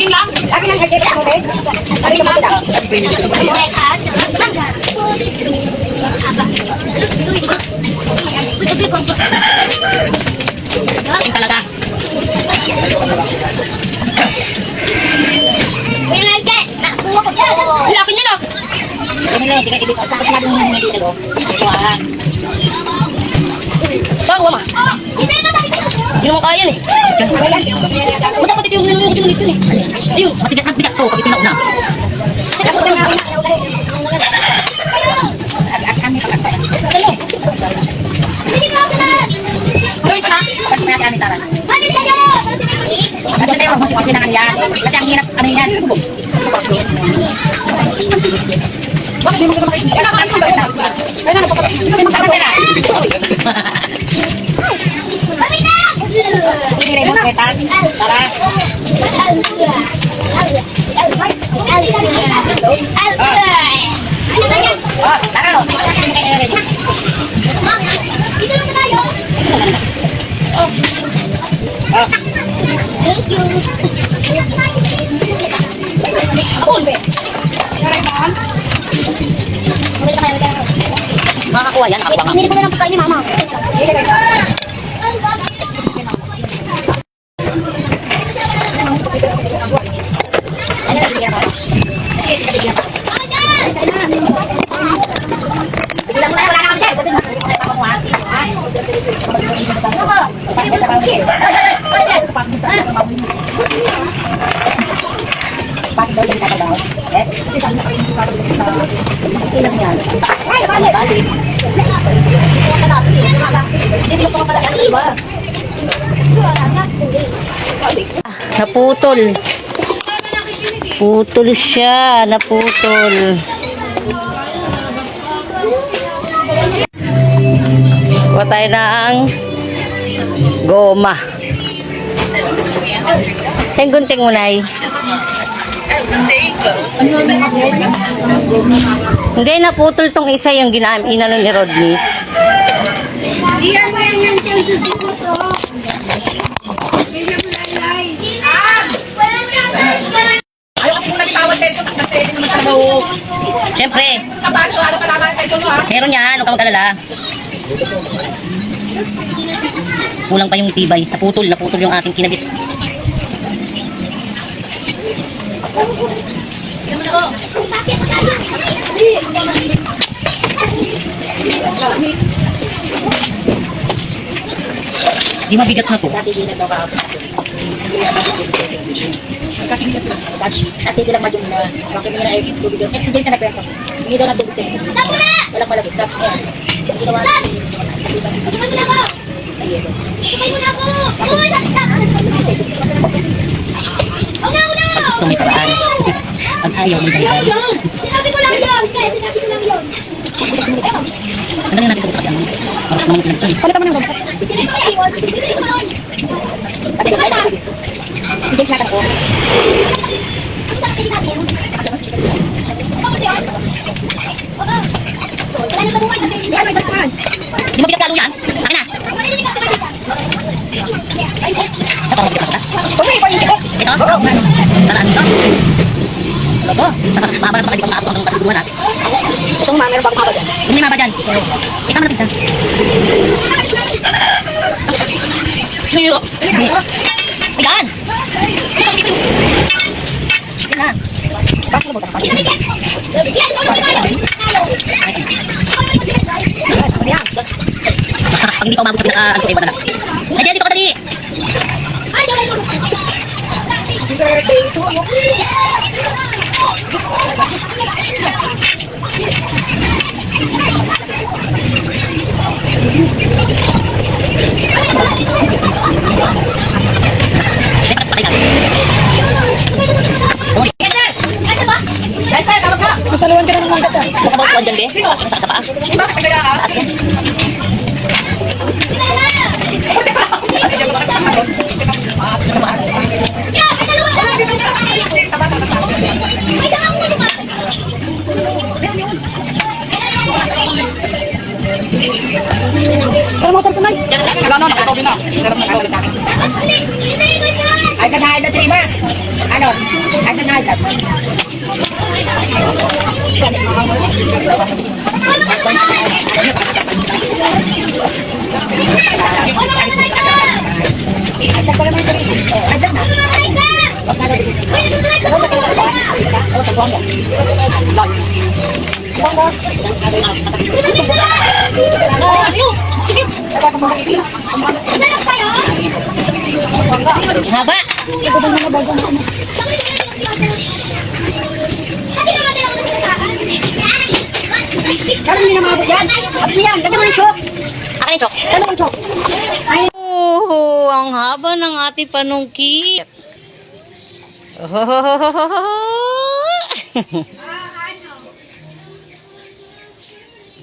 Saging lang. Saging lang. Saging lang. Saging lang. Saging talaga. Laki niya lang. Kami lang, hindi ka ibig. Tapos natin yung mga dito. Kuhaan. Bago ma. Hindi mo kaya eh. Buta pati yung nilulungkot yung nito eh. Ayun, matigat ang bigat to. Kapit na una. Kami pagkakaya. Ano? Hindi ka ako na. Gawin ka na? Kasi may kami taran. Bakit kayo? Kasi tayo, mas kailangan yan. Kasi ang hirap, ano yan? Bakit hindi mo ka makikita? Kaya naman, ano ba yun? Kaya naman, magkakaroon na. Hindi mo ketan. Tara. Tara. Makakuha yan, ako nga. Hindi ko na lang pagkain ni mama. Naputol. Putol siya, naputol. Kuha tayo ng goma. Saan gunting mo, Nay? Hindi, naputol tong isa yung inano ni Rodney. Iyan mo yan sa susuko. Siyempre. Meron yan, huwag ka mag-alala. Kulang pa yung tibay. Naputol yung ating kinabit. Di mabigat na to. Kasi bilang madung na bakit nila ay tubig doon. Accident ka na pera. Hindi daw natubig sa'yo. Walang malabog. Stop. Ginawa na. Sumay mo na ako! Sumay mo na ako! Uy! Gusto may paraan. Ang ayaw may dahilan. Sinabi ko lang yun! Sinabi ko lang yun! Ano yung natin sa kasi ano? Parang naman ito. Palit naman yung gompa. Sinabi ko lang yun! Sinabi ko lang yun! Pati ko tayo. Sige, sinatan ko. Ang sakit natin. Wala na mabuhay natin. Hindi ano yung Di mo bigat lalo yan? Akin na. Ito, mabigat na. Ito? Taraan ito. Ito. Mahabalan pa ka di pang maabot ang katuluhan natin. Itong mama, meron ba akong maba dyan? Kung may maba dyan. Ikaw na pizza. Bigaan! Yan na. Bakit mo ba ito? Pag hindi pa umabot sa pinaka-alto ay wala na. Ay, dyan, dito ka dali! Masaluan ka na ng manggat ah. Nakabawag dyan, be? Sa paa? Taas yan. Pero motor ko na. Ano, nakakawin na. Ay, kanahin na, Trima. Ano? Ano na agad? Agad pa naman ito. Agad na. Oh, sa buwan mo. Haba! Parang hindi na mabot yan. At yan, ganda mo yung chok. Akin yung chok. Ganda mo yung chok. Ay, Oh, ang haba ng ating panungkit. Oh.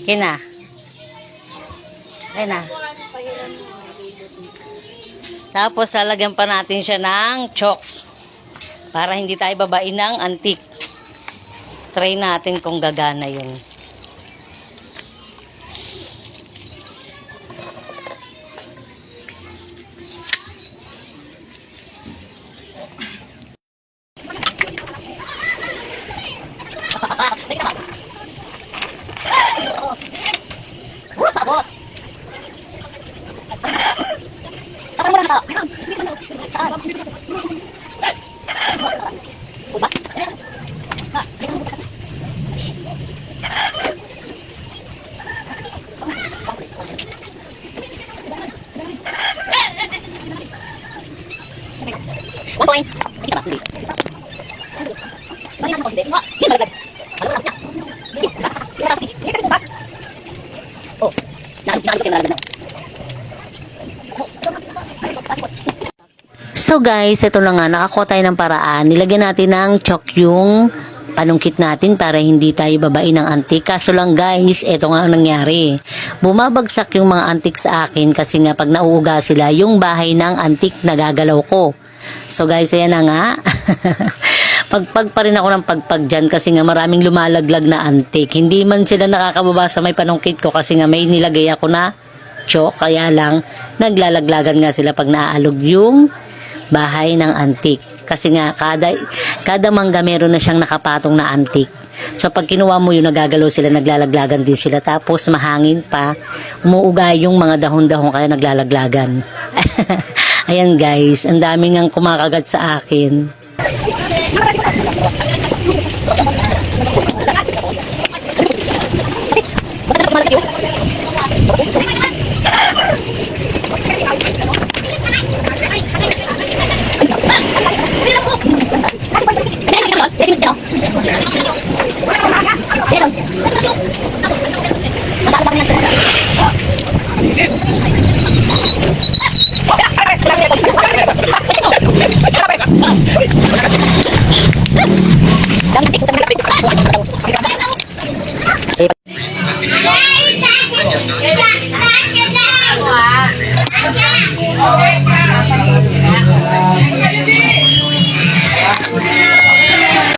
Kina. Ayun na. Tapos lalagyan pa natin siya ng chalk para hindi tayo babain ng antique. Try natin kung gagana yun. One point. Hindi ka ba? Hindi. Balik natin konti. Hindi, malaglag. Malaglag niya. Hindi. Hindi kasi bukas. Oh. Nakakita kayo nalaglag na. So guys, ito na nga, nakakuha tayo ng paraan. Nilagyan natin ng chalk yung panungkit natin para hindi tayo babain ng antik. Kaso lang guys, ito nga ang nangyari. Bumabagsak yung mga antik sa akin kasi nga pag nauuga sila, yung bahay ng antik nagagalaw ko. So guys, ayan na nga. Pagpag pa rin ako ng pagpag dyan kasi nga maraming lumalaglag na antik. Hindi man sila nakakababa sa may panungkit ko kasi nga may nilagay ako na chalk. Kaya lang, naglalaglagan nga sila pag naaalog yung bahay ng antik. Kasi nga, kada mangga meron na siyang nakapatong na antik. So, pag kinuha mo yun, nagagalaw sila, naglalaglagan din sila. Tapos, mahangin pa, umuuga yung mga dahon-dahon kaya naglalaglagan. Ayan guys, ang daming ang kumakagat sa akin.